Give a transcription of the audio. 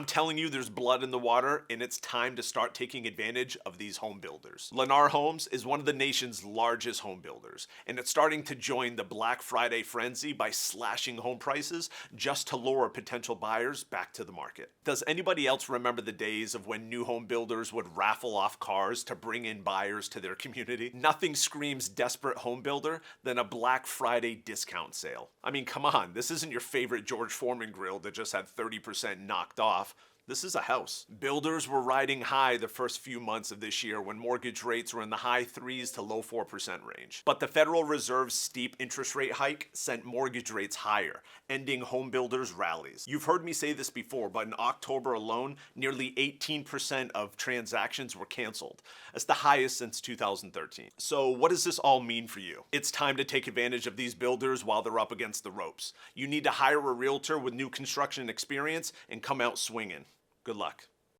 I'm telling you, there's blood in the water, and it's time to start taking advantage of these home builders. Lennar Homes is one of the nation's largest home builders, and it's starting to join the Black Friday frenzy by slashing home prices just to lure potential buyers back to the market. Does anybody else remember the days of when new home builders would raffle off cars to bring in buyers to their community? Nothing screams desperate home builder than a Black Friday discount sale. I mean, come on, this isn't your favorite George Foreman grill that just had 30% knocked off. This is a house. Builders were riding high the first few months of this year when mortgage rates were in the high 3s to low 4% range. But the Federal Reserve's steep interest rate hike sent mortgage rates higher, ending home builders' rallies. You've heard me say this before, but in October alone, nearly 18% of transactions were canceled. That's the highest since 2013. So what does this all mean for you? It's time to take advantage of these builders while they're up against the ropes. You need to hire a realtor with new construction experience and come out swinging. Good luck.